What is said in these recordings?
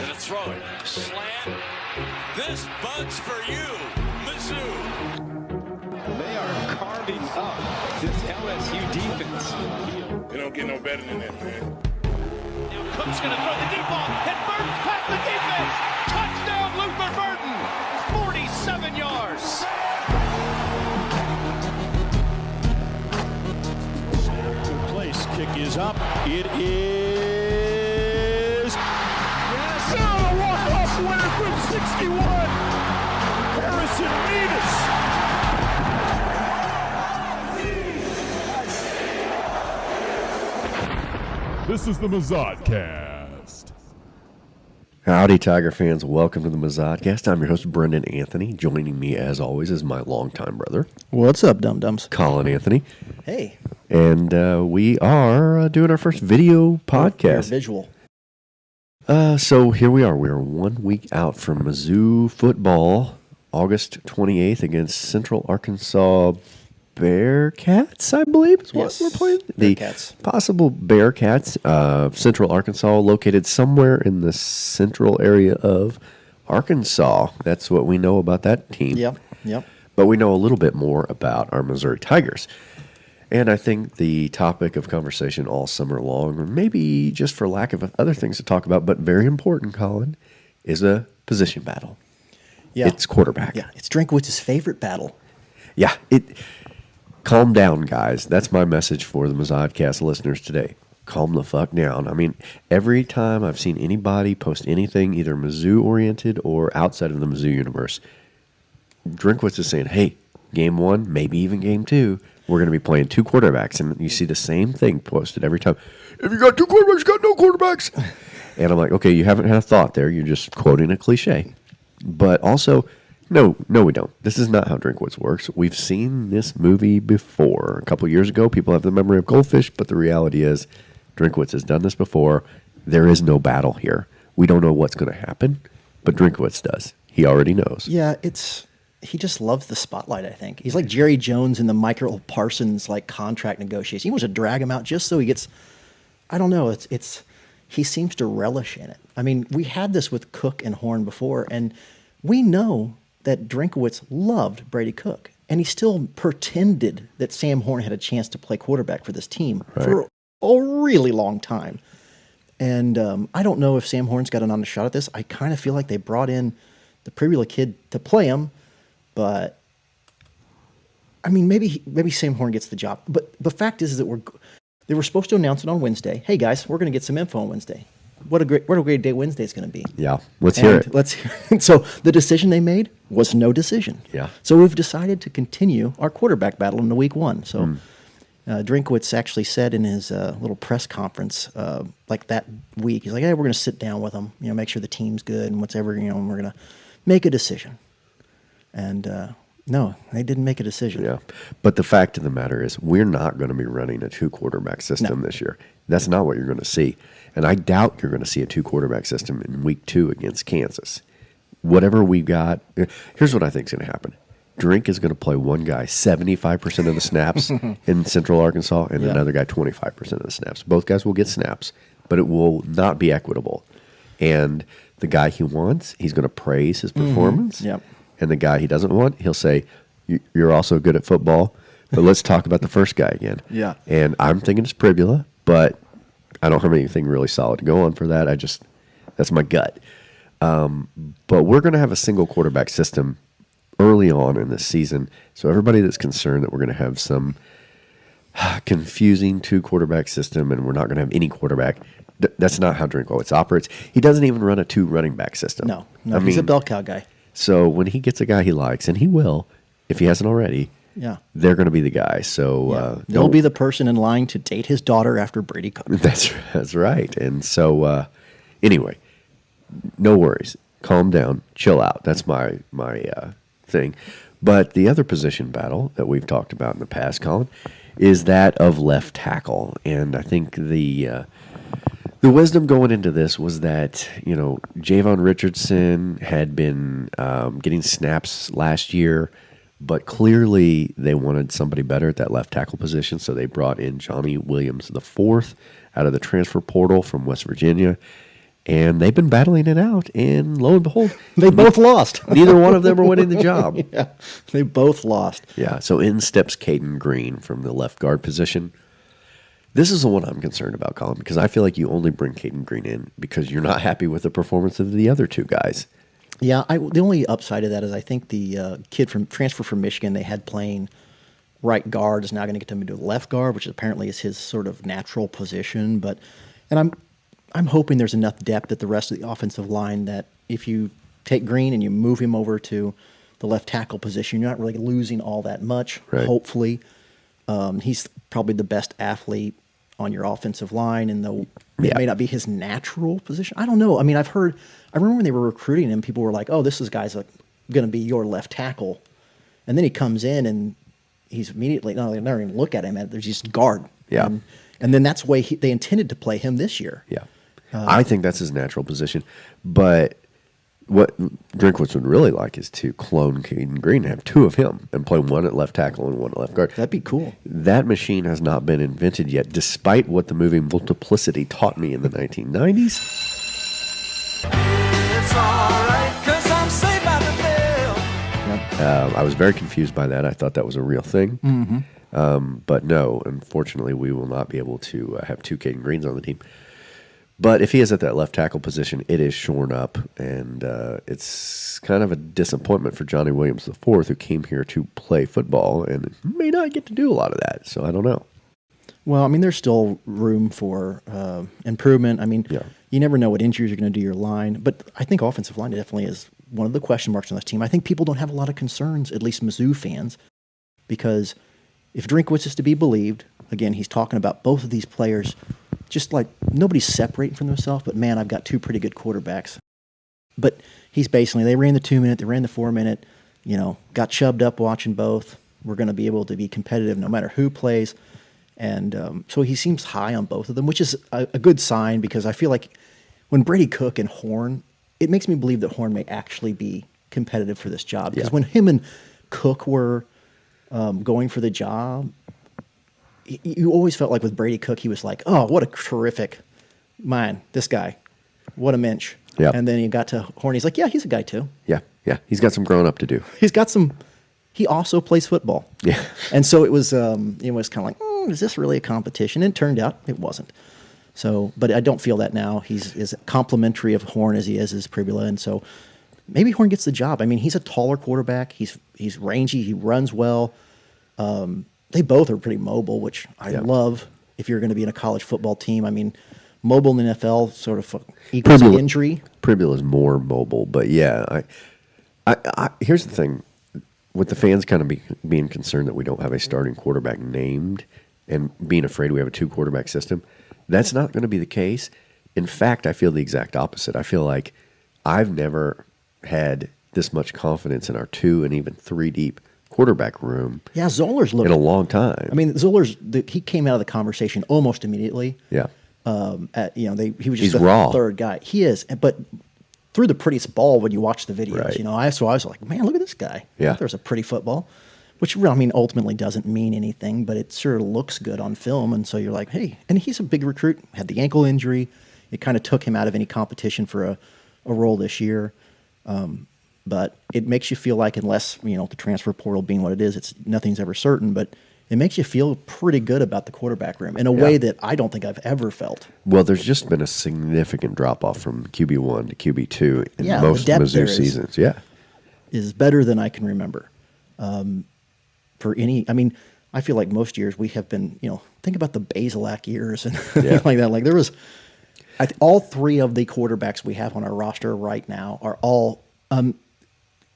Gonna throw it. Slant. This bunch for you, Mizzou. They are carving up this LSU defense. You don't get no better than that, man. Now Cook's gonna throw the deep ball, and Burton's past the defense. Touchdown, Luther Burton. 47 yards. Good place. Kick is up. It is. Yes. Oh, walk-off winner from 61. Harrison Meadus. This is the Mizzodcast. Howdy, Tiger fans. Welcome to the Mizzodcast. I'm your host, Brendan Anthony. Joining me, as always, is my longtime brother, What's up, dum-dums? Colin Anthony. Hey. And we are doing our first video podcast. Visual. So here we are. We are 1 week out from Mizzou football, August 28th against Central Arkansas Bearcats, I believe is what we're playing. Bearcats. The possible Bearcats, Central Arkansas, located somewhere in the central area of Arkansas. That's what we know about that team. Yep. But we know a little bit more about our Missouri Tigers. And I think the topic of conversation all summer long, or maybe just for lack of other things to talk about, but very important, Colin, is a position battle. Yeah. It's quarterback. Yeah, it's Drinkwitz's favorite battle. Yeah, calm down, guys. That's my message for the Mizzodcast listeners today. Calm the fuck down. I mean, every time I've seen anybody post anything, either Mizzou-oriented or outside of the Mizzou universe, Drinkwitz is saying, hey, game one, maybe even game two, we're going to be playing two quarterbacks. And you see the same thing posted every time. If you got two quarterbacks, you got no quarterbacks. And I'm like, okay, you haven't had a thought there. You're just quoting a cliche. But also, no, we don't. This is not how Drinkwitz works. We've seen this movie before. A couple years ago, people have the memory of goldfish, but the reality is Drinkwitz has done this before. There is no battle here. We don't know what's going to happen, but Drinkwitz does. He already knows. Yeah, he just loves the spotlight, I think. He's like Jerry Jones in the Michael Parsons contract negotiation. He wants to drag him out just so he gets, I don't know, he seems to relish in it. I mean, we had this with Cook and Horn before, and we know that Drinkwitz loved Brady Cook, and he still pretended that Sam Horn had a chance to play quarterback for this team for a really long time. And I don't know if Sam Horn's got an honest shot at this. I kind of feel like they brought in the Pribula kid to play him, but I mean, maybe Sam Horn gets the job. But the fact is that they were supposed to announce it on Wednesday. Hey guys, we're going to get some info on Wednesday. What a great day Wednesday is going to be. Yeah, let's hear it. So the decision they made was no decision. Yeah. So we've decided to continue our quarterback battle into week one. So Drinkwitz actually said in his little press conference that week, he's like, hey, we're going to sit down with them, make sure the team's good and whatever, and we're going to make a decision. And no, they didn't make a decision. Yeah, but the fact of the matter is we're not going to be running a two-quarterback system this year. That's not what you're going to see. And I doubt you're going to see a two-quarterback system in week 2 against Kansas. Whatever we got, here's what I think is going to happen. Drink is going to play one guy 75% of the snaps in Central Arkansas and another guy 25% of the snaps. Both guys will get snaps, but it will not be equitable. And the guy he wants, he's going to praise his performance. Yep. And the guy he doesn't want, he'll say, you're also good at football, but let's talk about the first guy again. Yeah. And I'm thinking it's Pribula, but I don't have anything really solid to go on for that. That's my gut. But we're going to have a single quarterback system early on in this season. So everybody that's concerned that we're going to have some confusing two-quarterback system and we're not going to have any quarterback, that's not how Drinkwitz operates. He doesn't even run a two running back system. No, he's a bell cow guy. So when he gets a guy he likes, and he will, if he hasn't already, they're going to be the guy. So they'll be the person in line to date his daughter after Brady Cook. That's right. And so anyway, no worries. Calm down. Chill out. That's my thing. But the other position battle that we've talked about in the past, Colin, is that of left tackle. And I think the wisdom going into this was that, Javon Richardson had been getting snaps last year, but clearly they wanted somebody better at that left tackle position, so they brought in Johnny Williams IV out of the transfer portal from West Virginia. And they've been battling it out, and lo and behold, They both lost. neither one of them are winning the job. Yeah, they both lost. Yeah, so in steps Caden Green from the left guard position. This is the one I'm concerned about, Colin, because I feel like you only bring Caden Green in because you're not happy with the performance of the other two guys. Yeah, the only upside of that is I think the kid from transfer from Michigan they had playing right guard is now going to get to move to left guard, which apparently is his sort of natural position. And I'm hoping there's enough depth at the rest of the offensive line that if you take Green and you move him over to the left tackle position, you're not really losing all that much. Right. Hopefully, he's probably the best athlete on your offensive line, and though it may not be his natural position, I don't know. I mean, I remember when they were recruiting him, people were like, "Oh, this guy's like going to be your left tackle," and then he comes in and he's immediately they never even look at him. There's just guard. Yeah. And then that's the way they intended to play him this year. Yeah. I think that's his natural position. But what Drinkwitz would really like is to clone Caden Green and have two of him and play one at left tackle and one at left guard. That'd be cool. That machine has not been invented yet, despite what the movie Multiplicity taught me in the 1990s. It's alright, 'cause I'm safe out of there. I was very confused by that. I thought that was a real thing. Mm-hmm. But no, unfortunately, we will not be able to have two Caden Greens on the team. But if he is at that left tackle position, it is shorn up, and it's kind of a disappointment for Johnny Williams IV, who came here to play football and may not get to do a lot of that. So I don't know. Well, I mean, there's still room for improvement. I mean, Yeah. you never know what injuries are going to do your line, but I think offensive line definitely is one of the question marks on this team. I think people don't have a lot of concerns, at least Mizzou fans, because if Drinkwitz is to be believed, again, he's talking about both of these players. Just like nobody's separating from themselves, but man, I've got two pretty good quarterbacks. But he's basically, they ran the 2-minute, they ran the 4-minute, got chubbed up watching both. We're going to be able to be competitive no matter who plays. And so he seems high on both of them, which is a good sign because I feel like when Brady Cook and Horn, it makes me believe that Horn may actually be competitive for this job. Because when him and Cook were going for the job, you always felt like with Brady Cook, he was like, oh, what a terrific man, this guy. What a mensch. Yeah. And then he got to Horn. He's like, yeah, he's a guy too. Yeah. He's got some growing up to do. He also plays football. Yeah. And so it was kind of like, is this really a competition? And it turned out it wasn't. So, but I don't feel that now. He's as complimentary of Horn as he is Pribula. And so maybe Horn gets the job. I mean, he's a taller quarterback. He's rangy. He runs well. They both are pretty mobile, which I love if you're going to be in a college football team. I mean, mobile in the NFL sort of equals injury. Pribula is more mobile, but yeah. I here's the thing. With the fans kind of being concerned that we don't have a starting quarterback named and being afraid we have a two-quarterback system, that's not going to be the case. In fact, I feel the exact opposite. I feel like I've never had this much confidence in our 2 and even 3 deep quarterback room. Yeah, Zoller's looked in a long time. I mean, he came out of the conversation almost immediately. Yeah. He was just He's the raw. third guy. He is, but threw the prettiest ball when you watch the videos. Right. I was like, man, look at this guy. Yeah. There's a pretty football, which I mean ultimately doesn't mean anything, but it sure looks good on film. And so you're like, hey, and he's a big recruit. Had the ankle injury. It kind of took him out of any competition for a role this year. But it makes you feel like, unless the transfer portal being what it is, nothing's ever certain. But it makes you feel pretty good about the quarterback room in a way that I don't think I've ever felt. Well, there's just been a significant drop-off from QB1 to QB2 in most Mizzou seasons. Yeah. Is better than I can remember. I feel like most years we have been, think about the Bazelak years and things like that. Like there was, all 3 of the quarterbacks we have on our roster right now are all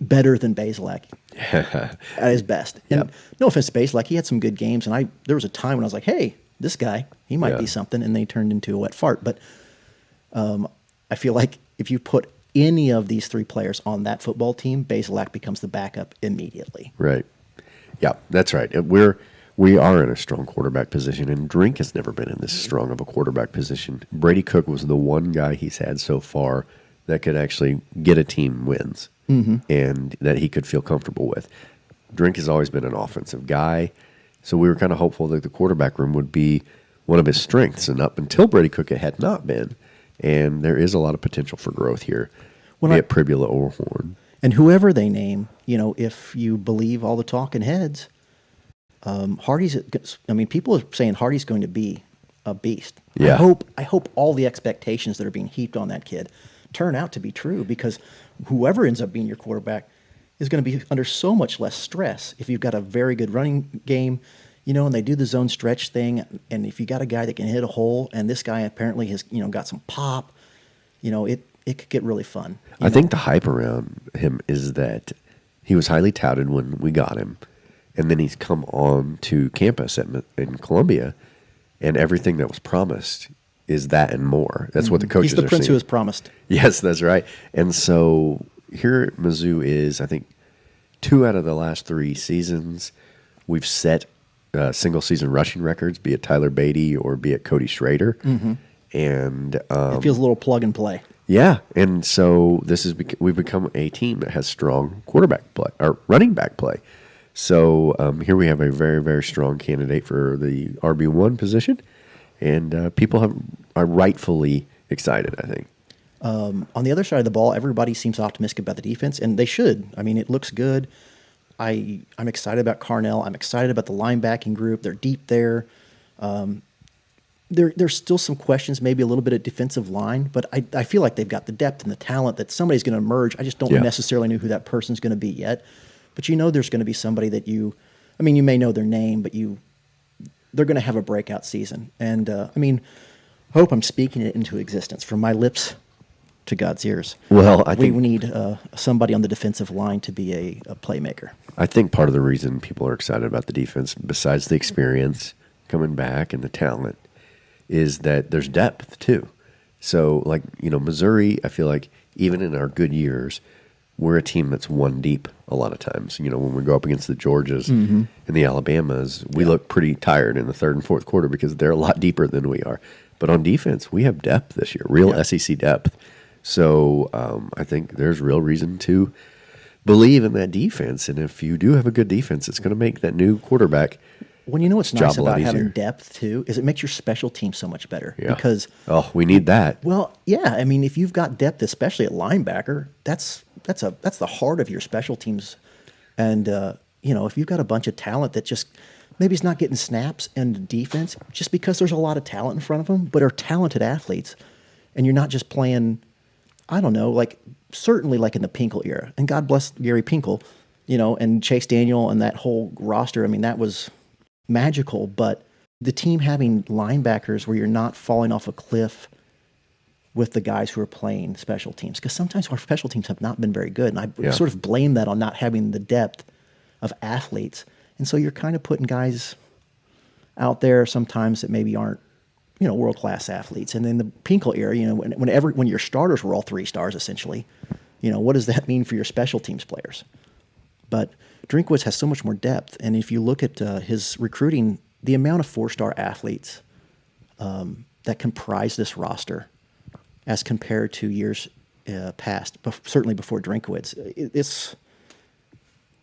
better than Bazelak at his best. And no offense to Bazelak, he had some good games. And there was a time when I was like, hey, this guy, he might be something. And they turned into a wet fart. But I feel like if you put any of these 3 players on that football team, Bazelak becomes the backup immediately. Right. Yeah, that's right. We are in a strong quarterback position, and Drink has never been in this strong of a quarterback position. Brady Cook was the one guy he's had so far that could actually get a team wins and that he could feel comfortable with. Drink has always been an offensive guy, so we were kind of hopeful that the quarterback room would be one of his strengths, and up until Brady Cook it had not been. and there is a lot of potential for growth here, be it Pribula or Horn. And whoever they name, if you believe all the talking heads, Hardy's. I mean, people are saying Hardy's going to be a beast. Yeah. I hope all the expectations that are being heaped on that kid turn out to be true, because whoever ends up being your quarterback is going to be under so much less stress if you've got a very good running game, and they do the zone stretch thing, and if you got a guy that can hit a hole, and this guy apparently has got some pop, it could get really fun. I think the hype around him is that he was highly touted when we got him, and then he's come on to campus in Columbia, and everything that was promised is that and more. That's what the coaches are saying. He's the prince who was promised. Yes, that's right. And so here at Mizzou is, I think, 2 out of the last 3 seasons, we've set single-season rushing records, be it Tyler Beatty or be it Cody Schrader. Mm-hmm. And it feels a little plug and play. Yeah, and so we've become a team that has strong quarterback play or running back play. So here we have a very, very strong candidate for the RB1 position, and people are rightfully excited, I think. On the other side of the ball, everybody seems optimistic about the defense, and they should. I mean, it looks good. I'm excited about Carnell. I'm excited about the linebacking group. They're deep there. There's still some questions, maybe a little bit at defensive line, but I feel like they've got the depth and the talent that somebody's going to emerge. I just don't necessarily know who that person's going to be yet. But there's going to be somebody that you may know their name, but they're going to have a breakout season. And hope I'm speaking it into existence from my lips to God's ears. Well, I think we need somebody on the defensive line to be a playmaker. I think part of the reason people are excited about the defense, besides the experience coming back and the talent, is that there's depth too. So, Missouri, I feel like even in our good years, we're a team that's one deep a lot of times. When we go up against the Georgias and the Alabamas, we look pretty tired in the third and fourth quarter because they're a lot deeper than we are. But on defense, we have depth this year, real SEC depth. So I think there's real reason to believe in that defense. And if you do have a good defense, it's going to make that new quarterback what's nice job a lot about having easier. Depth too is it makes your special team so much better. Yeah. Because we need that. Well, yeah, I mean, if you've got depth, especially at linebacker, that's the heart of your special teams. And if you've got a bunch of talent that just maybe is not getting snaps and defense just because there's a lot of talent in front of them, but are talented athletes, and you're not just playing, I don't know, certainly in the Pinkel era. And God bless Gary Pinkel, and Chase Daniel and that whole roster. I mean, that was magical, but the team having linebackers where you're not falling off a cliff with the guys who are playing special teams, because sometimes our special teams have not been very good, and I sort of blame that on not having the depth of athletes, and so you're kind of putting guys out there sometimes that maybe aren't world-class athletes. And then the Pinkel era, when your starters were all 3 stars essentially, what does that mean for your special teams players? But Drinkwitz has so much more depth, and if you look at his recruiting, the amount of 4-star athletes that comprise this roster as compared to years past, certainly before Drinkwitz,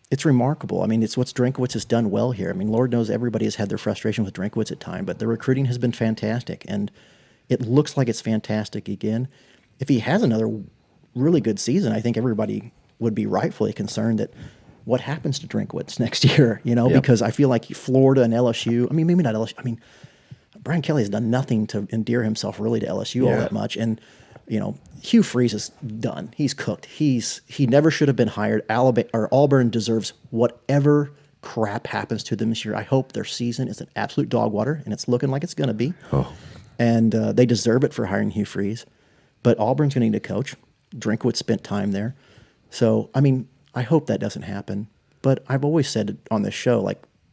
it's remarkable. I mean, it's what Drinkwitz has done well here. I mean, Lord knows everybody has had their frustration with Drinkwitz at times, but the recruiting has been fantastic, and it looks like it's fantastic again. If he has another really good season, I think everybody would be rightfully concerned that what happens to Drinkwitz next year, because I feel like Florida and LSU, I mean, maybe not LSU, I mean, Brian Kelly has done nothing to endear himself really to LSU all that much. And, Hugh Freeze is done. He's cooked. He never should have been hired. Auburn deserves whatever crap happens to them this year. I hope their season is an absolute dog water, and it's looking like it's going to be. Oh. And they deserve it for hiring Hugh Freeze. But Auburn's going to need a coach. Drinkwitz spent time there. So, I mean, I hope that doesn't happen. But I've always said on this show,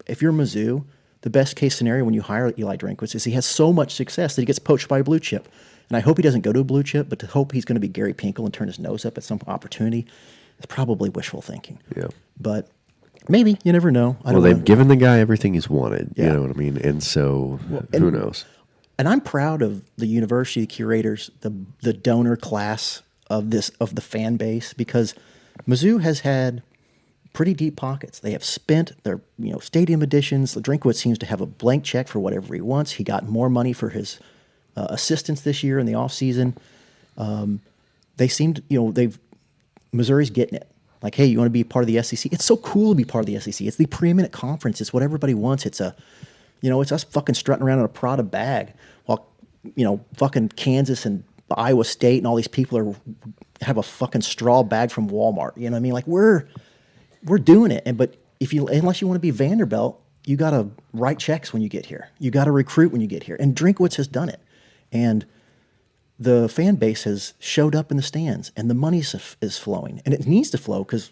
if you're Mizzou, the best case scenario when you hire Eli Drinkwitz is he has so much success that he gets poached by a blue chip. And I hope he doesn't go to a blue chip, but to hope he's going to be Gary Pinkel and turn his nose up at some opportunity is probably wishful thinking. Yeah. But maybe, you never know. They've given the guy everything he's wanted. Yeah. You know what I mean? And so who knows? And I'm proud of the university curators, the donor class of the fan base, because Mizzou has had pretty deep pockets. They have spent their stadium additions. Drinkwitz seems to have a blank check for whatever he wants. He got more money for his assistants this year in the offseason. They seemed, Missouri's getting it. Like, hey, you want to be part of the SEC? It's so cool to be part of the SEC. It's the preeminent conference. It's what everybody wants. It's it's us fucking strutting around in a Prada bag while, fucking Kansas and Iowa State and all these people have a fucking straw bag from Walmart. You know what I mean? Like, we're doing it. But unless you want to be Vanderbilt, you got to write checks when you get here. You got to recruit when you get here. And Drinkwitz has done it. And the fan base has showed up in the stands, and the money is flowing. And it needs to flow because,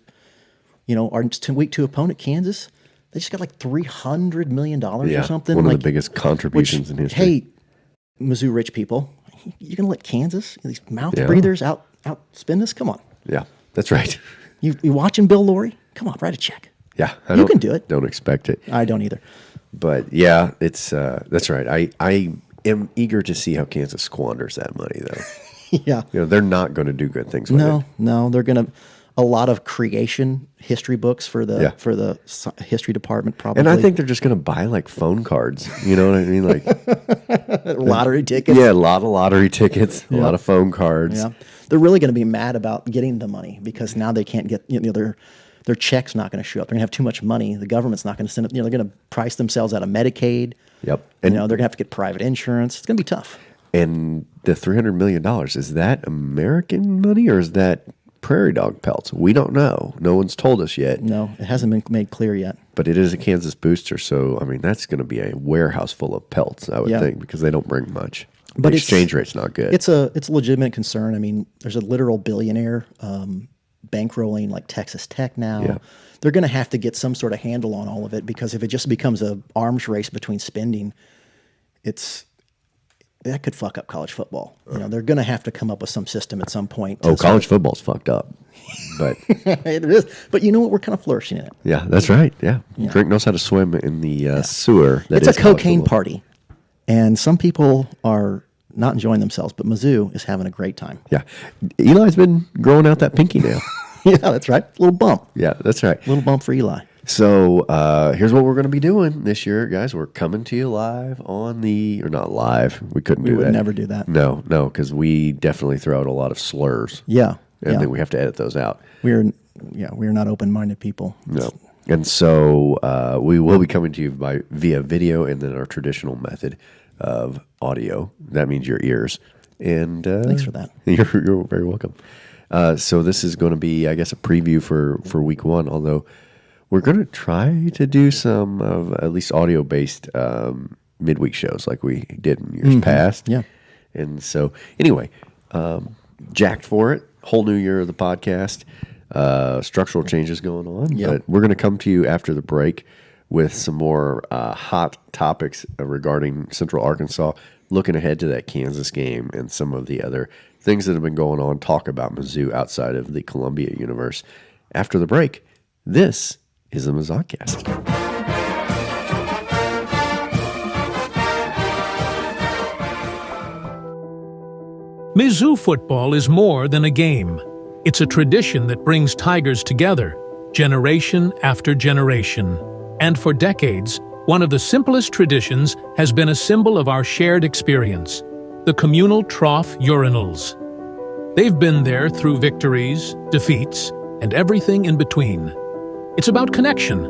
our week 2 opponent, Kansas, they just got like $300 million or something. One of the biggest contributions in history. Hey, Mizzou rich people, you're going to let Kansas, these mouth breathers, out spend us? Come on. Yeah, that's right. You watching Bill Laurie? Come on, write a check. Yeah, you can do it. Don't expect it. I don't either. But yeah, it's that's right. I am eager to see how Kansas squanders that money, though. Yeah, they're not going to do good things with it. No, they're going to a lot of creation history books for the history department probably. And I think they're just going to buy like phone cards. You know what I mean? Like lottery tickets. Yeah, a lot of lottery tickets, a lot of phone cards. Yeah, they're really going to be mad about getting the money because now they can't get their check's not going to show up. They're going to have too much money. The government's not going to send it. They're going to price themselves out of Medicaid. Yep. And they're going to have to get private insurance. It's going to be tough. And the $300 million, is that American money or is that prairie dog pelts? We don't know. No one's told us yet. No, it hasn't been made clear yet. But it is a Kansas booster, so I mean that's going to be a warehouse full of pelts, I would think, because they don't bring much. But the exchange rate's not good. It's a legitimate concern. I mean, there's a literal billionaire bankrolling like Texas Tech now. Yeah. They're going to have to get some sort of handle on all of it because if it just becomes an arms race between spending, that could fuck up college football. They're going to have to come up with some system at some point. College football's fucked up. But it is. But you know what? We're kind of flourishing in it. Yeah, that's right. Yeah. Drink knows how to swim in the sewer. It's a cocaine party. And some people are not enjoying themselves, but Mizzou is having a great time. Yeah. Eli's been growing out that pinky nail. Yeah, that's right. A little bump. Yeah, that's right. Little bump for Eli. So here's what we're going to be doing this year, guys. We're coming to you live or not live. We couldn't do that. We would never do that. No, because we definitely throw out a lot of slurs. Yeah. And then we have to edit those out. We're not open-minded people. No. And so we will be coming to you via video and then our traditional method of audio. That means your ears. And thanks for that. You're very welcome. So this is going to be, I guess, a preview for week 1, although we're going to try to do some of at least audio-based midweek shows like we did in years past. Yeah. And so, anyway, jacked for it. Whole new year of the podcast. Structural changes going on. Yep. But we're going to come to you after the break with some more hot topics regarding Central Arkansas, looking ahead to that Kansas game and some of the other things that have been going on. Talk about Mizzou outside of the Columbia universe. After the break, this is the Mizzodcast. Mizzou football is more than a game. It's a tradition that brings Tigers together, generation after generation. And for decades, one of the simplest traditions has been a symbol of our shared experience, the communal trough urinals. They've been there through victories, defeats, and everything in between. It's about connection,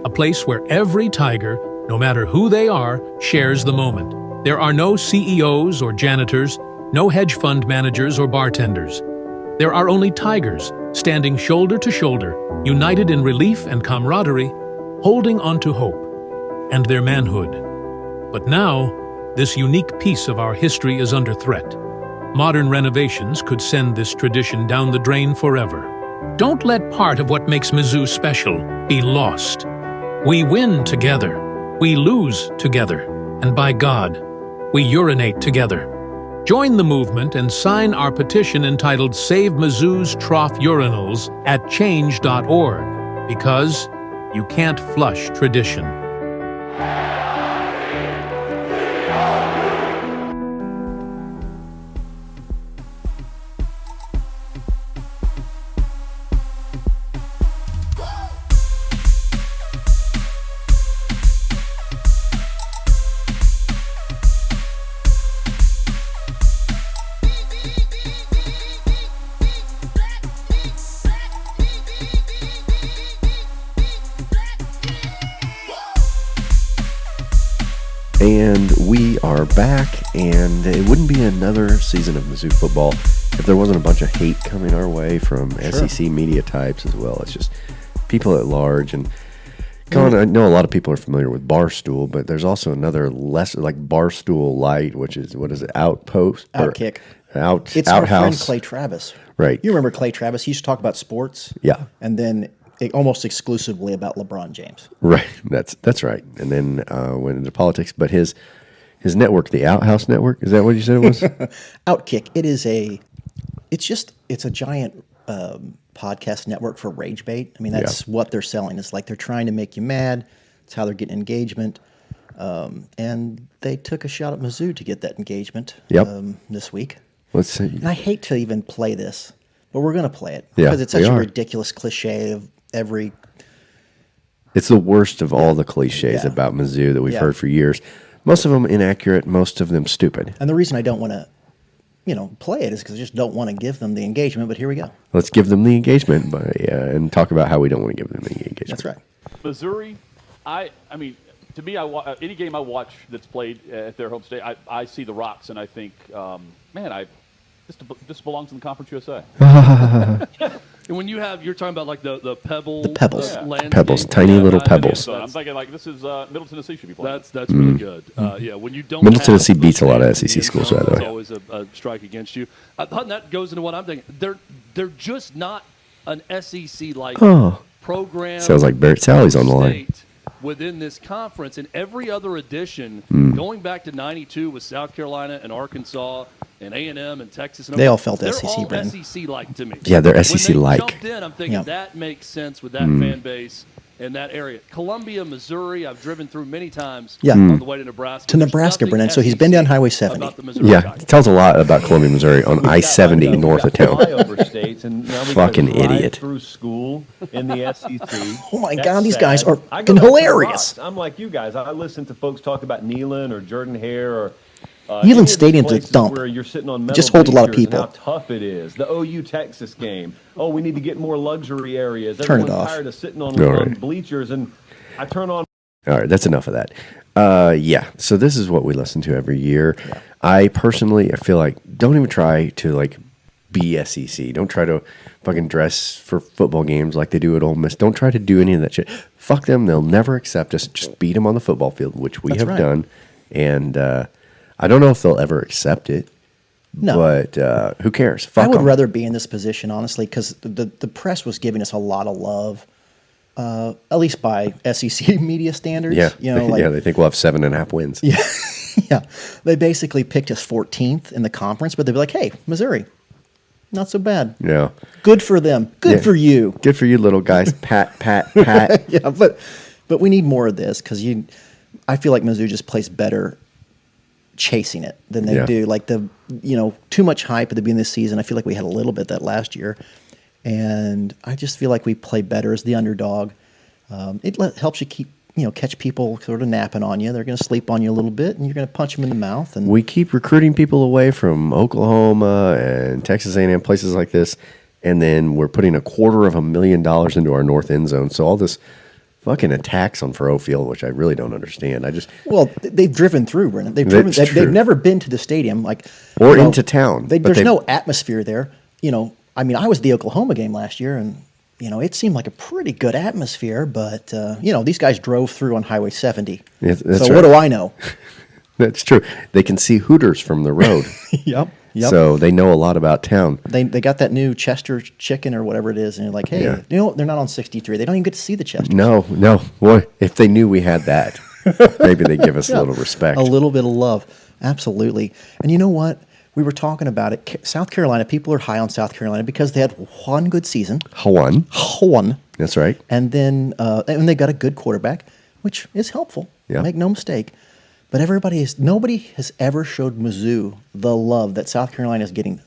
a place where every Tiger, no matter who they are, shares the moment. There are no CEOs or janitors, no hedge fund managers or bartenders. There are only Tigers, standing shoulder to shoulder, united in relief and camaraderie, holding on to hope and their manhood. But now, this unique piece of our history is under threat. Modern renovations could send this tradition down the drain forever. Don't let part of what makes Mizzou special be lost. We win together, we lose together, and by God, we urinate together. Join the movement and sign our petition entitled Save Mizzou's Trough Urinals at change.org, because you can't flush tradition. And we are back, and it wouldn't be another season of Mizzou football if there wasn't a bunch of hate coming our way from SEC media types as well. It's just people at large. And Colin, I know a lot of people are familiar with Barstool, but there's also another lesser, like Barstool Light, which is, what is it, Outpost? Outkick. Outhouse. It's our friend Clay Travis. Right. You remember Clay Travis? He used to talk about sports. Yeah. And then almost exclusively about LeBron James. Right. That's right. And then went into politics. But his network, the Outhouse Network, is that what you said it was? Outkick. It's a giant podcast network for rage bait. I mean, that's what they're selling. It's like they're trying to make you mad. It's how they're getting engagement. And they took a shot at Mizzou to get that engagement this week. Let's see. And I hate to even play this, but we're going to play it. Yeah, because it's such a ridiculous cliche of every... It's the worst of all the cliches about Mizzou that we've heard for years. Most of them inaccurate, most of them stupid. And the reason I don't want to, play it is because I just don't want to give them the engagement, but here we go. Let's give them the engagement and talk about how we don't want to give them the engagement. That's right. Missouri, I mean, to me, any game I watch that's played at their home state, I see the Rocks, and I think, this belongs in the Conference USA. And when you're talking about like the pebbles. The pebbles. Pebbles, tiny little pebbles. I'm thinking like this is Middle Tennessee should be playing. That's really good. When you don't. Middle Tennessee beats a lot of SEC schools, by the way. It's always a strike against you. That goes into what I'm thinking. They're just not an SEC like program. Sounds like Barrett Sally's on the line. Within this conference, and every other edition, going back to '92 with South Carolina and Arkansas and A&M and Texas, and they all felt they're SEC, all Brandon. SEC-like to me. Yeah, they're SEC-like. When they jumped in, I'm thinking that makes sense with that fan base in that area. Columbia, Missouri, I've driven through many times on the way to Nebraska. To Nebraska, Brennan. So he's been down Highway 70. It tells a lot about Columbia, Missouri on I-70 north of town. States, and now we Fucking gotta drive idiot. Through school in the SEC. Oh my That's God, these sad. guys are I fucking go back to the hilarious. Rocks. I'm like you guys. I listen to folks talk about Neyland or Jordan Hare or Neyland Stadium's a dump. where you're sitting on It just holds a lot of people. And how tough it is. The OU Texas game. Oh, we need to get more luxury areas. Turn it Everyone's off. tired of sitting on bleachers, and I turn on. All right, that's enough of that. So this is what we listen to every year. I personally, I feel like, don't even try to like be SEC. Don't try to fucking dress for football games like they do at Ole Miss. Don't try to do any of that shit. Fuck them. They'll never accept us. Just beat them on the football field, which we have done. And I don't know if they'll ever accept it. No. But who cares? Fuck I would 'em. rather be in this position, honestly, because the press was giving us a lot of love, at least by SEC media standards. Yeah, they think we'll have 7.5 wins. Yeah, yeah. They basically picked us 14th in the conference, but they'd be like, "Hey, Missouri, not so bad. Yeah, good for them. Good for you. Good for you, little guys. Pat, pat, pat." Yeah, but we need more of this because I feel like Mizzou just plays better chasing it than they do. Like too much hype at the beginning of the season. I feel like we had a little bit that last year. And I just feel like we play better as the underdog. It helps you catch people sort of napping on you. They're going to sleep on you a little bit, and you're going to punch them in the mouth. And we keep recruiting people away from Oklahoma and Texas A&M, places like this, and then we're putting $250,000 into our north end zone. So all this fucking attacks on Faroe Field, which I really don't understand. They've driven through, Brennan. They've never been to the stadium, into town. There's no atmosphere there. I mean, I was at the Oklahoma game last year, and it seemed like a pretty good atmosphere. But these guys drove through on Highway 70. Yes, so what do I know? That's true. They can see Hooters from the road. Yep. So they know a lot about town. They got that new Chester chicken or whatever it is, and you're like, hey, they're not on 63. They don't even get to see the Chester. No. Boy, if they knew we had that, maybe they'd give us a little respect. A little bit of love. Absolutely. And you know what? We were talking about it. South Carolina, people are high on South Carolina because they had one good season. One. That's right. And then and they got a good quarterback, which is helpful. Yeah. Make no mistake. But nobody has ever showed Mizzou the love that South Carolina is getting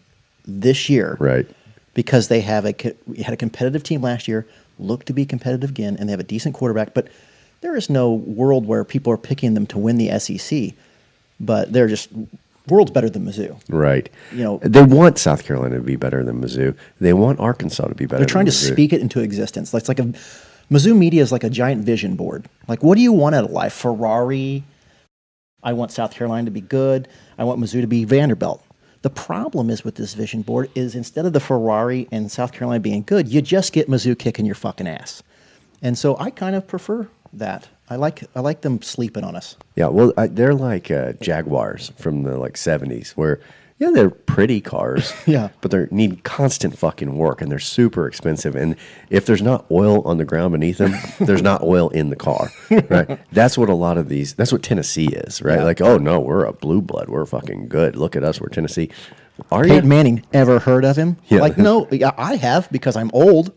this year. Right. Because they had a competitive team last year, look to be competitive again, and they have a decent quarterback. But there is no world where people are picking them to win the SEC. But they're just world's better than Mizzou. Right. They want South Carolina to be better than Mizzou. They want Arkansas to be better. They're trying to speak it into existence. It's like Mizzou media is like a giant vision board. Like, what do you want out of life? Ferrari, I want South Carolina to be good. I want Mizzou to be Vanderbilt. The problem is with this vision board is instead of the Ferrari and South Carolina being good, you just get Mizzou kicking your fucking ass. And so I kind of prefer that. I like them sleeping on us. Yeah, well, they're like Jaguars from the 70s, where they're pretty cars, Yeah. but they need constant fucking work, and they're super expensive. And if there's not oil on the ground beneath them, there's not oil in the car, right? That's what a lot of these. That's what Tennessee is, right? Yeah. Like, oh no, we're a blue blood, we're fucking good. Look at us, we're Tennessee. Are Peyton you? Manning, ever heard of him? Yeah. Like, no, I have because I'm old.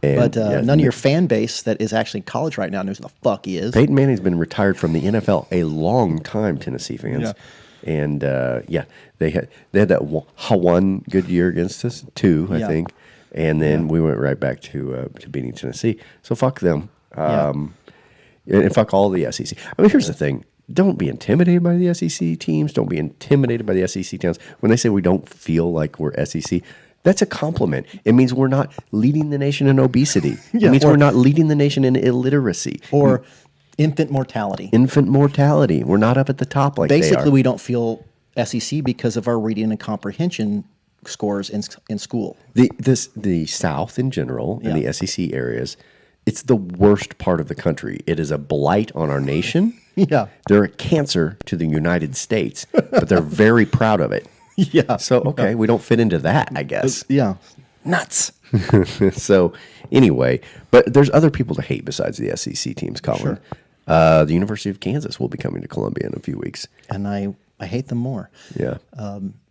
And, But yeah, none of your fan base that is actually in college right now knows who the fuck he is. Peyton Manning's been retired from the NFL a long time, Tennessee fans. Yeah. And they had that one good year against us, two, I Yeah. think, and then we went right back to beating Tennessee. So fuck them, and fuck all the SEC. I mean, here's the thing: don't be intimidated by the SEC teams. Don't be intimidated by the SEC towns. When they say we don't feel like we're SEC, that's a compliment. It means we're not leading the nation in obesity. Yeah, it means or- we're not leading the nation in illiteracy Or infant mortality. infant mortality. We're not up at the top like Basically, they are. we don't feel SEC because of our reading and comprehension scores in school. The South in general and Yeah. the SEC areas, it's the worst part of the country. It is a blight on our nation. Yeah. They're a cancer to the United States, but they're very proud of it. Yeah. So, okay, we don't fit into that, I guess. Yeah. Nuts. So, anyway, but there's other people to hate besides the SEC teams, Colin. Sure. The University of Kansas will be coming to Columbia in a few weeks. And I hate them more. Yeah.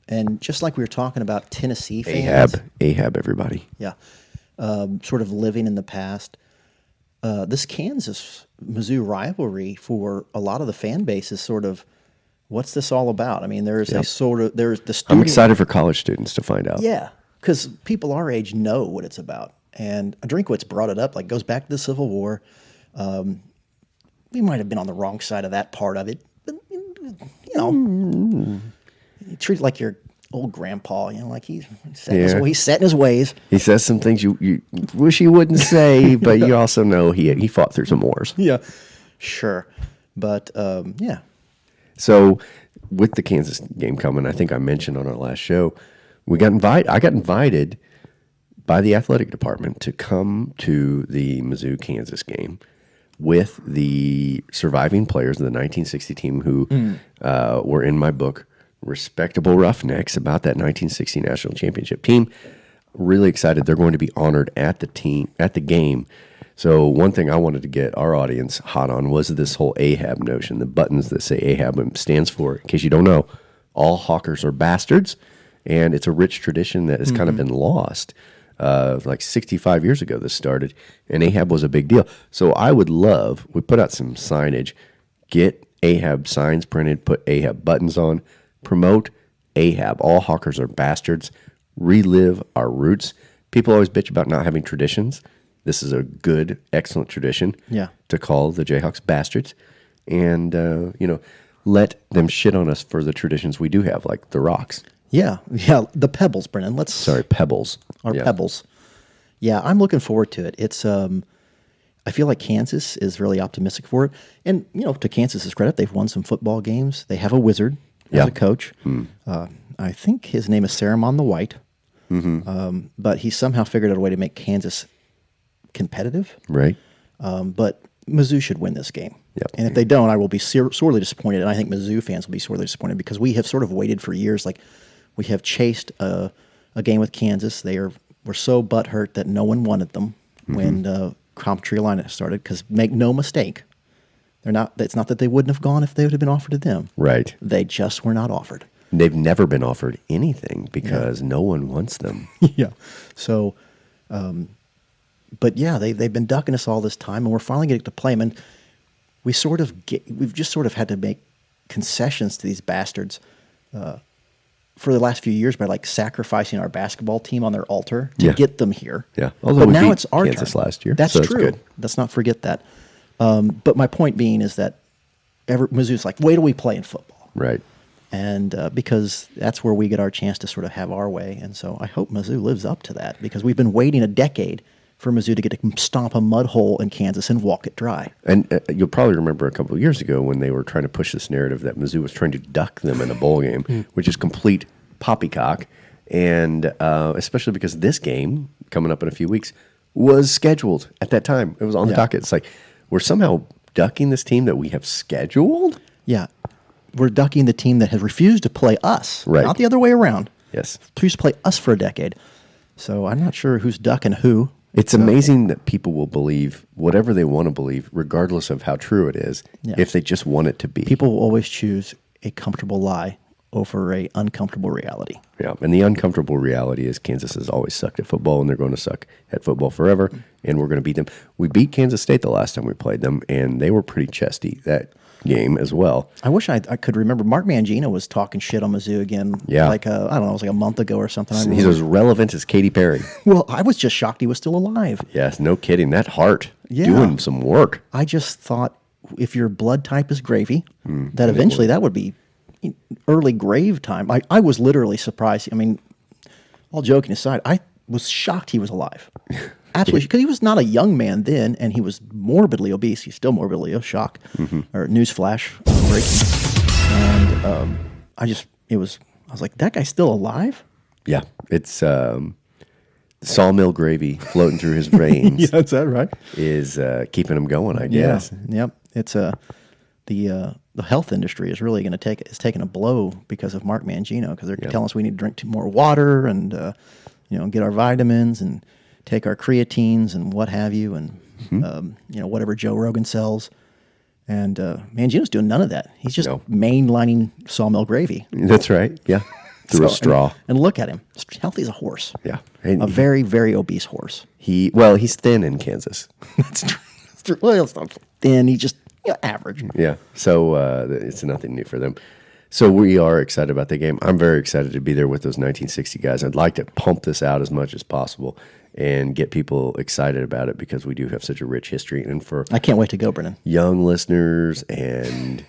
And just like we were talking about Tennessee fans. Ahab, everybody. Yeah. Sort of living in the past. This Kansas-Mizzou rivalry for a lot of the fan base is sort of, what's this all about? I mean, there's the student. I'm excited for college students to find out. Yeah, because people our age know what it's about. And Drinkwitz brought it up, goes back to the Civil War. We might have been on the wrong side of that part of it. But, you treat it like your old grandpa, like he's set in his ways. He says some things you wish he wouldn't say, but you also know he fought through some wars. Yeah, sure. But, yeah. So with the Kansas game coming, I think I mentioned on our last show, I got invited by the athletic department to come to the Mizzou Kansas game with the surviving players of the 1960 team who were in my book, Respectable Roughnecks, about that 1960 national championship team. Really excited. They're going to be honored at the game. So one thing I wanted to get our audience hot on was this whole Ahab notion, the buttons that say Ahab stands for, in case you don't know, all hawkers are bastards. And it's a rich tradition that has kind of been lost. 65 years ago this started, and Ahab was a big deal. So I would love, we put out some signage, get Ahab signs printed, put Ahab buttons on, promote Ahab. All hawkers are bastards. Relive our roots. People always bitch about not having traditions. This is a good, excellent tradition to call the Jayhawks bastards. And, let them shit on us for the traditions we do have, like the rocks. Yeah, the Pebbles, Brennan. Pebbles. Pebbles. Yeah, I'm looking forward to it. It's I feel like Kansas is really optimistic for it. And, to Kansas's credit, they've won some football games. They have a wizard as a coach. I think his name is Saramon the White. But he somehow figured out a way to make Kansas competitive. Right. But Mizzou should win this game. Yep. And if they don't, I will be sorely disappointed. And I think Mizzou fans will be sorely disappointed because we have sort of waited for years. We have chased a game with Kansas. We're so butthurt that no one wanted them when Comp Carolina started. Because make no mistake, it's not that they wouldn't have gone if they would have been offered to them. Right. They just were not offered. They've never been offered anything because no one wants them. Yeah. So, but yeah, they've been ducking us all this time, and we're finally getting to play them. And we've just sort of had to make concessions to these bastards for the last few years by sacrificing our basketball team on their altar to get them here. Yeah. Although but now beat it's our Kansas turn last year. That's so true. Good. Let's not forget that. But my point being is that Mizzou's wait till we play in football. Right. And because that's where we get our chance to sort of have our way. And so I hope Mizzou lives up to that because we've been waiting a decade for Mizzou to get to stomp a mud hole in Kansas and walk it dry. And you'll probably remember a couple of years ago when they were trying to push this narrative that Mizzou was trying to duck them in a bowl game, which is complete poppycock. And especially because this game, coming up in a few weeks, was scheduled at that time. It was on the docket. It's like, we're somehow ducking this team that we have scheduled? Yeah. We're ducking the team that has refused to play us, not the other way around. Yes. Refused to play us for a decade. So I'm not sure who's ducking who. It's amazing that people will believe whatever they want to believe, regardless of how true it is, if they just want it to be. People will always choose a comfortable lie over a uncomfortable reality. Yeah, and the uncomfortable reality is Kansas has always sucked at football, and they're going to suck at football forever, and we're going to beat them. We beat Kansas State the last time we played them, and they were pretty chesty that game as well. I wish I could remember. Mark Mangino was talking shit on Mizzou again. Yeah. Like, I don't know, it was like a month ago or something. He's as relevant as Katy Perry. Well, I was just shocked he was still alive. Yes, no kidding. That heart doing some work. I just thought if your blood type is gravy, that eventually that would be early grave time. I was literally surprised. I mean, all joking aside, I was shocked he was alive. Absolutely, because he was not a young man then, and he was morbidly obese. He's still morbidly obese. Shock, or newsflash, breaking. And I was like, that guy's still alive? Yeah, it's sawmill gravy floating through his veins. Yeah, is that right? Is keeping him going, I guess. Yep. It's the health industry is really going to taking a blow because of Mark Mangino, because they're telling us we need to drink more water and get our vitamins and take our creatines and what have you, and whatever Joe Rogan sells. And Mangino's doing none of that. He's just mainlining sawmill gravy. That's right. Yeah, through a straw. And look at him, healthy as a horse. Yeah, a very, very obese horse. He's thin in Kansas. That's true. Well, it's not thin. He's just average. Yeah. So it's nothing new for them. So we are excited about the game. I'm very excited to be there with those 1960 guys. I'd like to pump this out as much as possible and get people excited about it because we do have such a rich history. And for I can't wait to go, Brennan. Young listeners and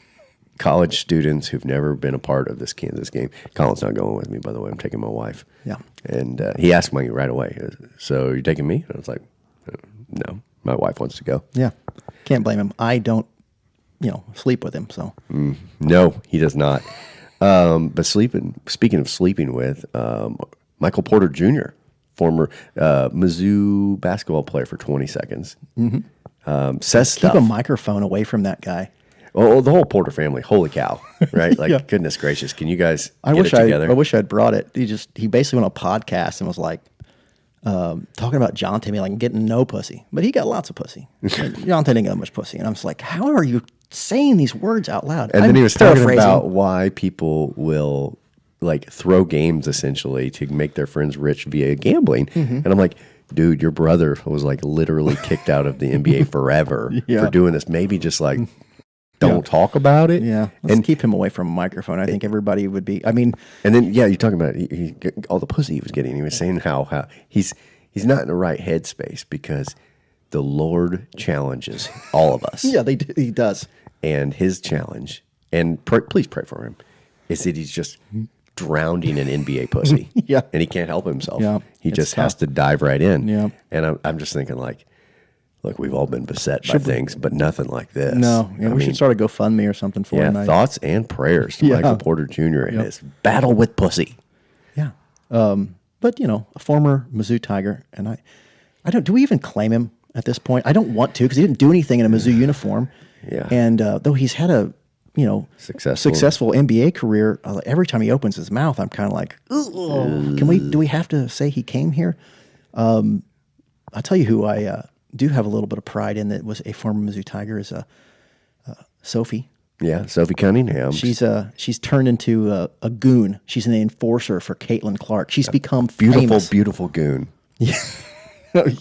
college students who've never been a part of this Kansas game. Colin's not going with me, by the way. I'm taking my wife. Yeah. And he asked me right away, so you're taking me? And I was like, no, my wife wants to go. Yeah. Can't blame him. I don't sleep with him. So no, he does not. But speaking of sleeping with, Michael Porter Jr., former Mizzou basketball player for 20 seconds, says stuff. Keep a microphone away from that guy. Oh, the whole Porter family. Holy cow! Right? Like, goodness gracious, can you guys get it together? I wish I'd brought it. He basically went on a podcast and was like, talking about John Timmy, like getting no pussy, but he got lots of pussy. John didn't get much pussy, and I'm just like, how are you saying these words out loud? And then he was talking about why people will throw games essentially to make their friends rich via gambling. And I'm like, dude, your brother was literally kicked out of the NBA forever for doing this. Maybe just don't talk about it. Yeah, let's keep him away from a microphone. I think everybody would be. I mean, and then you're talking about all the pussy he was getting. He was saying how he's not in the right headspace because the Lord challenges all of us. Yeah, he does. And his challenge, and please pray for him, is that he's just drowning in NBA pussy. Yeah, and he can't help himself. Yeah, he just has to dive right in. Yeah, and I'm just thinking look, we've all been beset by things, but nothing like this. No, we should start a GoFundMe or something for him. Thoughts and prayers to Michael Porter Jr. and his battle with pussy. Yeah, but a former Mizzou Tiger, and I don't. Do we even claim him at this point? I don't want to because he didn't do anything in a Mizzou uniform. Yeah, and though he's had a successful NBA career, every time he opens his mouth, I'm kind of like, do we have to say he came here? I'll tell you who I do have a little bit of pride in that was a former Mizzou Tiger is Sophie. Yeah, Sophie Cunningham. She's turned into a goon. She's an enforcer for Caitlin Clark. She's become famous. Beautiful goon. Yeah,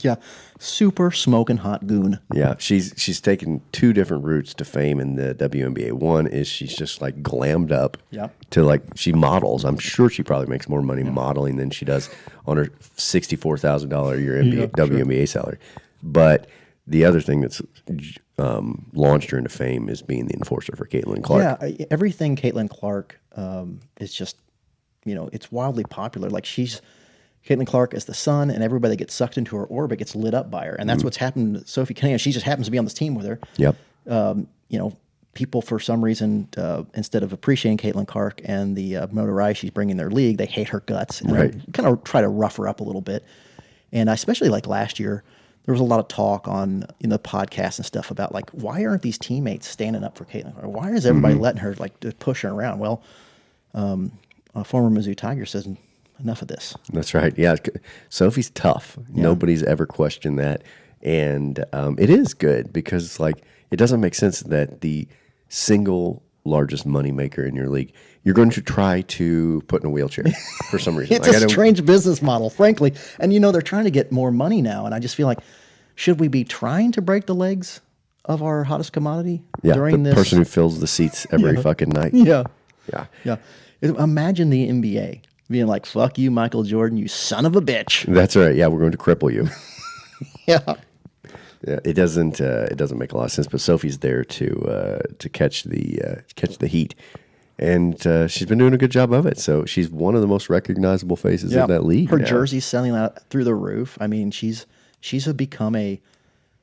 yeah, super smoking hot goon. Yeah, she's taken two different routes to fame in the WNBA. One is she's just glammed up. Yep. To she models. I'm sure she probably makes more money modeling than she does on her $64,000 a year WNBA salary. But the other thing that's launched her into fame is being the enforcer for Caitlin Clark. Yeah, everything Caitlin Clark is just, it's wildly popular. She's Caitlin Clark as the sun, and everybody that gets sucked into her orbit gets lit up by her. And that's what's happened to Sophie Cunningham. She just happens to be on this team with her. Yep. People for some reason, instead of appreciating Caitlin Clark and the notoriety she's bringing their league, they hate her guts and kind of try to rough her up a little bit. And I especially like last year, there was a lot of talk on the podcast and stuff about like, why aren't these teammates standing up for Caitlin Clark? Why is everybody letting her like push her around? Well, a former Mizzou Tiger says enough of this. That's right. Yeah, Sophie's tough. Yeah. Nobody's ever questioned that, and it is good because like it doesn't make sense that the single largest moneymaker in your league, you're going to try to put in a wheelchair for some reason. It's a strange business model, frankly. And, they're trying to get more money now. And I just feel like, should we be trying to break the legs of our hottest commodity during this? The person who fills the seats every fucking night. Yeah. Yeah. Imagine the NBA being like, fuck you, Michael Jordan, you son of a bitch. That's right. Yeah, we're going to cripple you. Yeah. Yeah, it doesn't make a lot of sense. But Sophie's there to catch the heat, and she's been doing a good job of it. So she's one of the most recognizable faces in that league. Her jersey's selling out through the roof. I mean, she's become a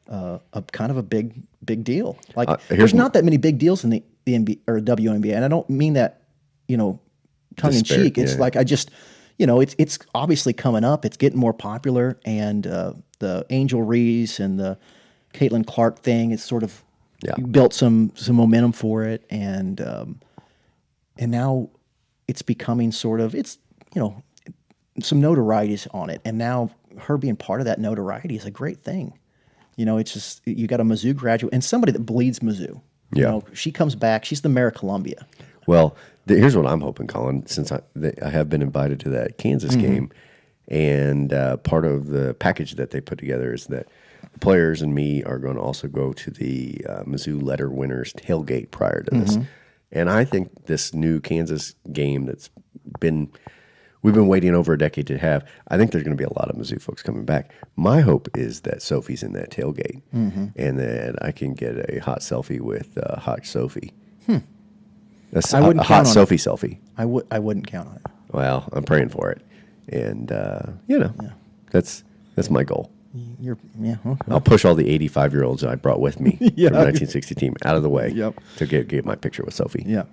kind of a big deal. Like there's not that many big deals in the NBA or WNBA, and I don't mean that tongue in cheek. It's like I just it's obviously coming up. It's getting more popular, and the Angel Reese and the Caitlin Clark thing is sort of built some momentum for it, and now it's becoming sort of some notoriety on it, and now her being part of that notoriety is a great thing. It's just you got a Mizzou graduate and somebody that bleeds Mizzou. She comes back. She's the mayor of Columbia. Well, here's what I'm hoping, Colin, since I have been invited to that Kansas game. And part of the package that they put together is that the players and me are going to also go to the Mizzou Letter Winners tailgate prior to this. And I think this new Kansas game we've been waiting over a decade to have, I think there's going to be a lot of Mizzou folks coming back. My hope is that Sophie's in that tailgate and that I can get a hot selfie with Hot Sophie. I wouldn't count on Sophie selfie. I wouldn't count on it. Well, I'm praying for it. And, that's my goal. Okay. I'll push all the 85-year-olds I brought with me from the 1960 team out of the way to get my picture with Sophie. Yeah.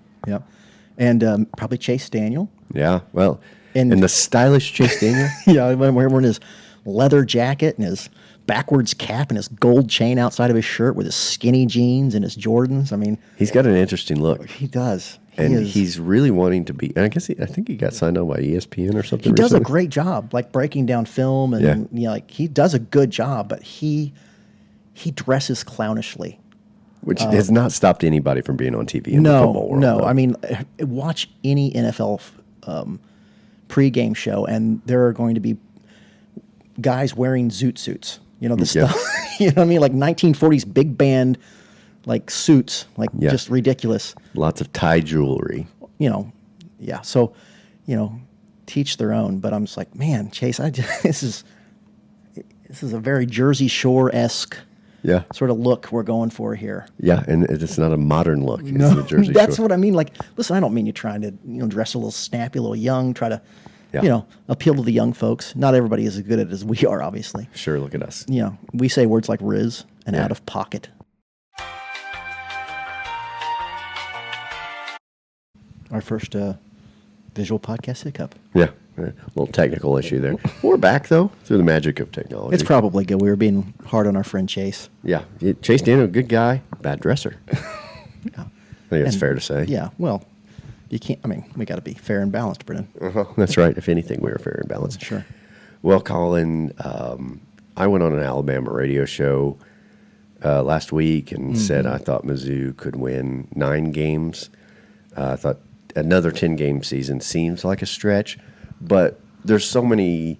And probably Chase Daniel. Yeah, well, and the stylish Chase Daniel. Wearing his leather jacket and his backwards cap and his gold chain outside of his shirt with his skinny jeans and his Jordans. I mean, he's got an interesting look. He does. He's really wanting to be. And I guess I think he got signed on by ESPN or something. He does a great job, like breaking down film, and like he does a good job. But he dresses clownishly, which has not stopped anybody from being on TV in the football world. No, I mean, watch any NFL pregame show, and there are going to be guys wearing zoot suits. The stuff. You know what I mean? Like 1940s big band. Like suits, just ridiculous. Lots of tie jewelry. So, teach their own. But I'm just like, man, Chase, this is a very Jersey Shore-esque sort of look we're going for here. Yeah, and it's not a modern look. No, it's the Jersey that's Shore. what I mean. Like, listen, I don't mean you trying to dress a little snappy, a little young, try to appeal to the young folks. Not everybody is as good at it as we are, obviously. Sure, look at us. We say words like Riz and out of pocket. Our first visual podcast hiccup. Yeah, a little technical issue there. We're back, though, through the magic of technology. It's probably good. We were being hard on our friend Chase. Yeah, Chase Daniel, good guy, bad dresser. I think that's fair to say. Yeah, well, you can't. I mean, we got to be fair and balanced, Brennan. That's right. If anything, we were fair and balanced. Sure. Well, Colin, I went on an Alabama radio show last week and said I thought Mizzou could win 9 games. I thought another 10-game season seems like a stretch, but there's so many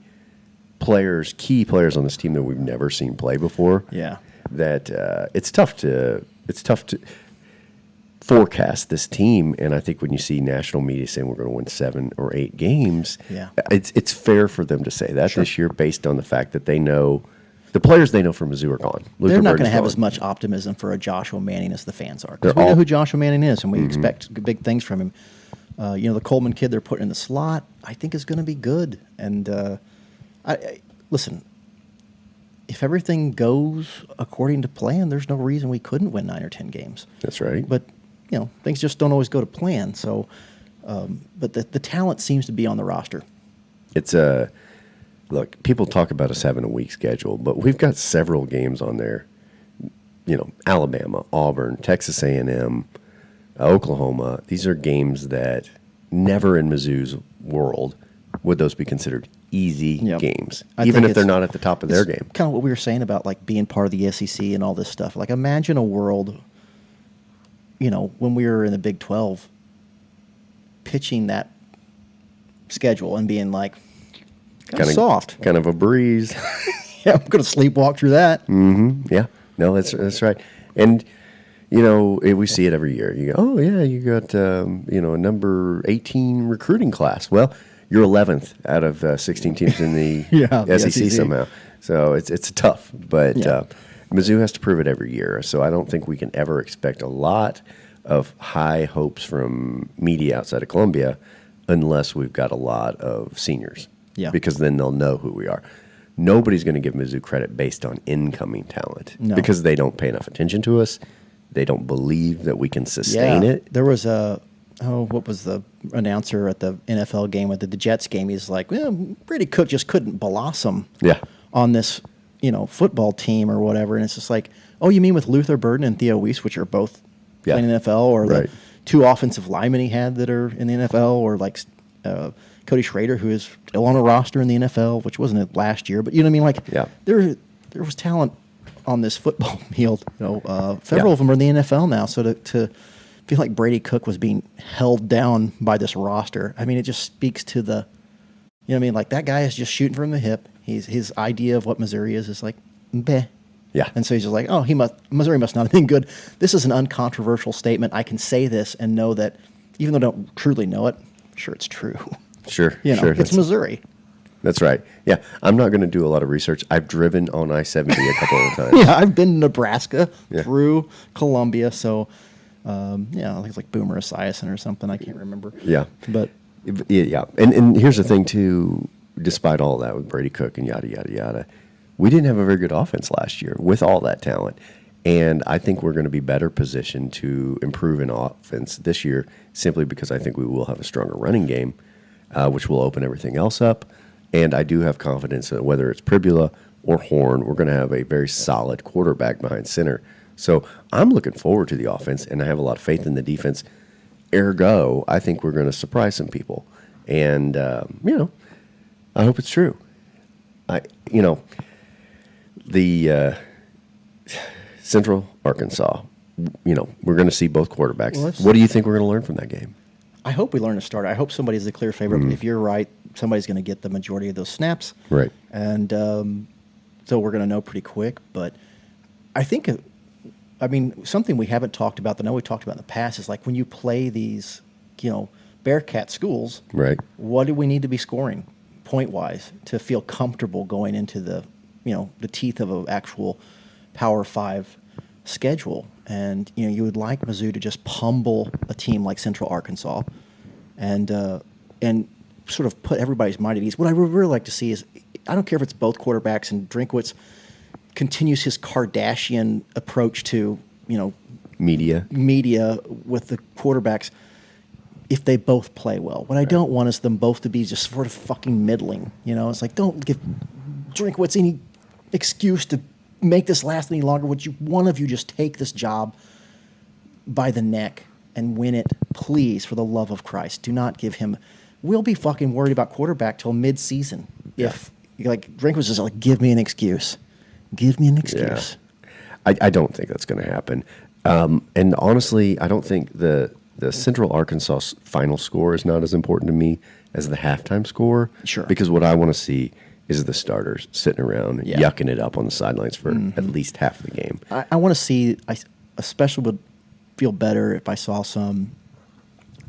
key players on this team that we've never seen play before. Yeah. That it's tough to forecast this team. And I think when you see national media saying we're going to win 7 or 8 games, it's fair for them to say that this year based on the fact that they know the players they know from Mizzou are gone. They're not going to have as much optimism for a Joshua Manning as the fans are. Because we know who Joshua Manning is, and we expect big things from him. The Coleman kid they're putting in the slot, I think, is going to be good. And Listen, if everything goes according to plan, there's no reason we couldn't win 9 or 10 games. That's right. But, things just don't always go to plan. So, but the talent seems to be on the roster. It's look, people talk about us having a weak schedule, but we've got several games on there. Alabama, Auburn, Texas A&M, Oklahoma. These are games that never in Mizzou's world would those be considered easy games, even if they're not at the top of their game. Kind of what we were saying about like being part of the SEC and all this stuff. Like imagine a world, when we were in the Big 12, pitching that schedule and being like, kind of soft, kind of a breeze. Yeah, I'm going to sleepwalk through that. Mm-hmm. Yeah, no, that's right. And we see it every year. You go, oh yeah, you got a number 18 recruiting class. Well, you're 11th out of 16 teams in the SEC somehow. So it's tough, but Mizzou has to prove it every year. So I don't think we can ever expect a lot of high hopes from media outside of Columbia unless we've got a lot of seniors. Yeah. Because then they'll know who we are. Nobody's going to give Mizzou credit based on incoming talent because they don't pay enough attention to us. They don't believe that we can sustain it. There was what was the announcer at the NFL game with the Jets game? He's like, Brady Cook just couldn't blossom on this, football team or whatever. And it's just like, oh, you mean with Luther Burden and Theo Weiss, which are both playing in the NFL, or the 2 offensive linemen he had that are in the NFL, or like Cody Schrader, who is still on a roster in the NFL, which wasn't it last year, but you know what I mean? Like, there was talent on this football field. Several of them are in the NFL now, so to feel like Brady Cook was being held down by this roster, I mean, it just speaks to the, like that guy is just shooting from the hip. His idea of what Missouri is like, bleh. Yeah. And so he's just like, oh, Missouri must not have been good. This is an uncontroversial statement. I can say this and know that, even though I don't truly know it, sure, it's true. Sure, sure. It's Missouri. That's right. Yeah, I'm not going to do a lot of research. I've driven on I-70 a couple of times. Yeah, I've been to Nebraska through Columbia, so I think it's like Boomer Esiason or something. I can't remember. Yeah, but and here's the thing too. Despite all that with Brady Cook and yada yada yada, we didn't have a very good offense last year with all that talent. And I think we're going to be better positioned to improve in offense this year simply because I think we will have a stronger running game, which will open everything else up. And I do have confidence that whether it's Pribula or Horn, we're going to have a very solid quarterback behind center. So I'm looking forward to the offense, and I have a lot of faith in the defense. Ergo, I think we're going to surprise some people. And, I hope it's true. The Central Arkansas, we're going to see both quarterbacks. Well, what do you think we're going to learn from that game? I hope we learn to start. I hope somebody's the clear favorite. Mm-hmm. If you're right, somebody's going to get the majority of those snaps. Right. And so we're going to know pretty quick. But I think, something we haven't talked about that I know we talked about in the past is like when you play these, Bearcat schools, right? What do we need to be scoring point-wise to feel comfortable going into the teeth of an actual Power 5 schedule? And you would like Mizzou to just pummel a team like Central Arkansas, and sort of put everybody's mind at ease. What I would really like to see is, I don't care if it's both quarterbacks, and Drinkwitz continues his Kardashian approach to media with the quarterbacks. If they both play well, what I don't want is them both to be just sort of fucking middling. It's like, don't give Drinkwitz any excuse to make this last any longer. Would one of you just take this job by the neck and win it, please, for the love of Christ? Do not give him. We'll be fucking worried about quarterback till mid-season. If Drinkwitz is like, give me an excuse. Give me an excuse. Yeah. I don't think that's going to happen. And honestly, I don't think the Central Arkansas final score is not as important to me as the halftime score. Sure. Because what I want to see is the starters sitting around yucking it up on the sidelines for at least half the game. I want to see, I especially would feel better if I saw some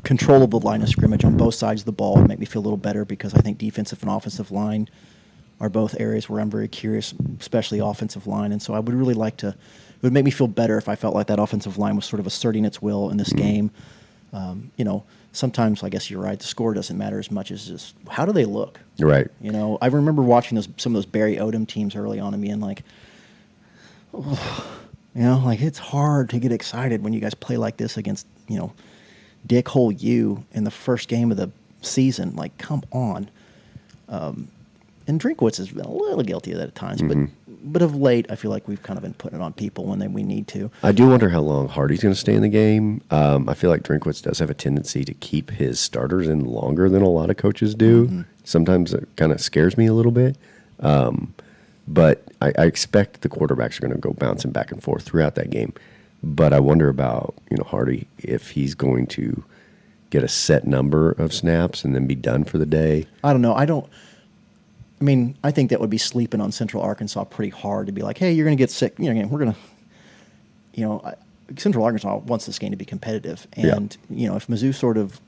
control of the line of scrimmage on both sides of the ball. It'd make me feel a little better because I think defensive and offensive line are both areas where I'm very curious, especially offensive line. And so I would really like to, it would make me feel better if I felt like that offensive line was sort of asserting its will in this game. Sometimes I guess you're right. The score doesn't matter as much as just how do they look. Right. I remember watching some of those Barry Odom teams early on and being like, it's hard to get excited when you guys play like this against Dickhole U in the first game of the season. Like, come on. And Drinkwitz has been a little guilty of that at times, but of late, I feel like we've kind of been putting it on people when we need to. I do wonder how long Hardy's going to stay in the game. I feel like Drinkwitz does have a tendency to keep his starters in longer than a lot of coaches do. Sometimes it kind of scares me a little bit. But I expect the quarterbacks are going to go bouncing back and forth throughout that game. But I wonder about Hardy, if he's going to get a set number of snaps and then be done for the day. I don't know. I think that would be sleeping on Central Arkansas pretty hard to be like, hey, you're going to get sick. We're going to, Central Arkansas wants this game to be competitive. And, if Mizzou sort of,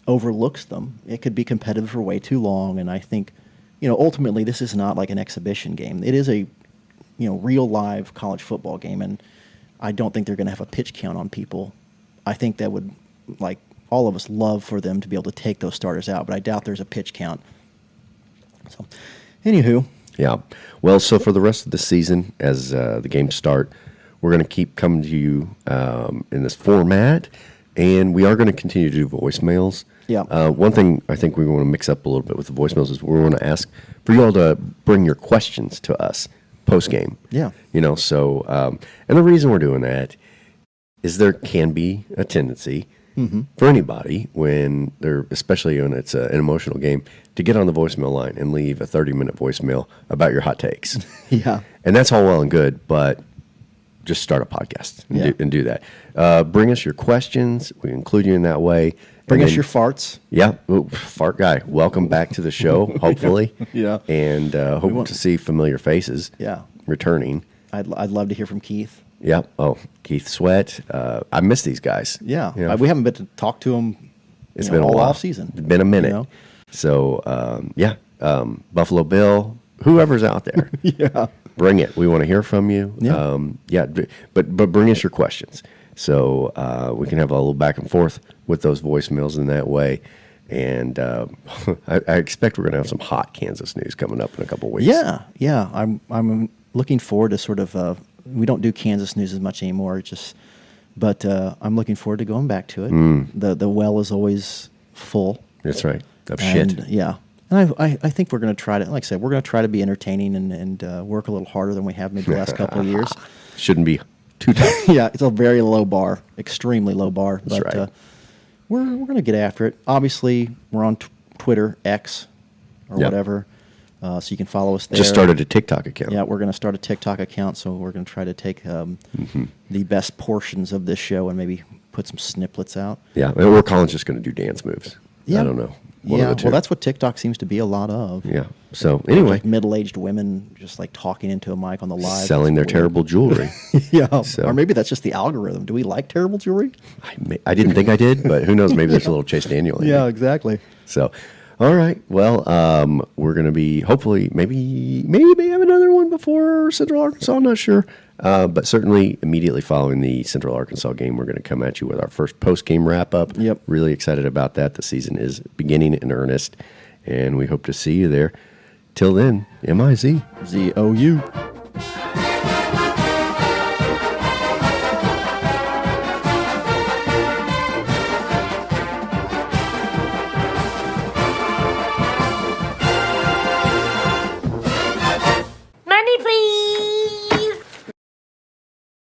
overlooks them, it could be competitive for way too long. And I think, ultimately this is not like an exhibition game. It is a, real live college football game. And I don't think they're going to have a pitch count on people. I think that would, like, all of us love for them to be able to take those starters out, but I doubt there's a pitch count. So, anywho. Yeah. Well, so for the rest of the season, as the games start, we're going to keep coming to you in this format, and we are going to continue to do voicemails. Yeah. One thing I think we want to mix up a little bit with the voicemails is we want to ask for you all to bring your questions to us post-game. Yeah. So, and the reason we're doing that is there can be a tendency for anybody when they're, especially when it's an emotional game, to get on the voicemail line and leave a 30-minute voicemail about your hot takes. Yeah. And that's all well and good, but just start a podcast and do that. Bring us your questions. We include you in that way. Bring us your farts. Yeah. Ooh, fart guy, welcome back to the show, hopefully. Yeah. And hope to see familiar faces returning. I'd love to hear from Keith. Yep. Oh, Keith Sweat. I miss these guys. Yeah. We haven't been to talk to them. It's been a all while. off season. It's been a minute. So, Buffalo Bill, whoever's out there. Yeah. Bring it. We want to hear from you. Yeah. But bring us your questions. So we can have a little back and forth with those voicemails in that way. And I expect we're going to have some hot Kansas news coming up in a couple weeks. Yeah. I'm looking forward to sort of we don't do Kansas news as much anymore. But I'm looking forward to going back to it. The well is always full. That's right. Of shit. Yeah. And I think we're going to try to, like I said, we're going to try to be entertaining and work a little harder than we have maybe the last couple of years. Shouldn't be too tough. Yeah, it's a very low bar, extremely low bar. That's but right. We're going to get after it. Obviously, we're on Twitter, X, or whatever, so you can follow us there. Just started a TikTok account. Yeah, we're going to start a TikTok account, so we're going to try to take the best portions of this show and maybe put some snippets out. Yeah, or Colin's just going to do dance moves. Yeah. I don't know. Well, that's what TikTok seems to be a lot of. Yeah. So anyway, like middle-aged women just like talking into a mic on the live, selling their terrible jewelry. Yeah. So. Or maybe that's just the algorithm. Do we like terrible jewelry? I didn't think I did, but who knows? Maybe there's a little Chase Daniel in Yeah, it. exactly. So, all right. Well, we're going to be hopefully maybe have another one before Central Arkansas. I'm not sure. But certainly immediately following the Central Arkansas game, we're going to come at you with our first post-game wrap-up. Yep. Really excited about that. The season is beginning in earnest, and we hope to see you there. Till then, MIZ. ZOU.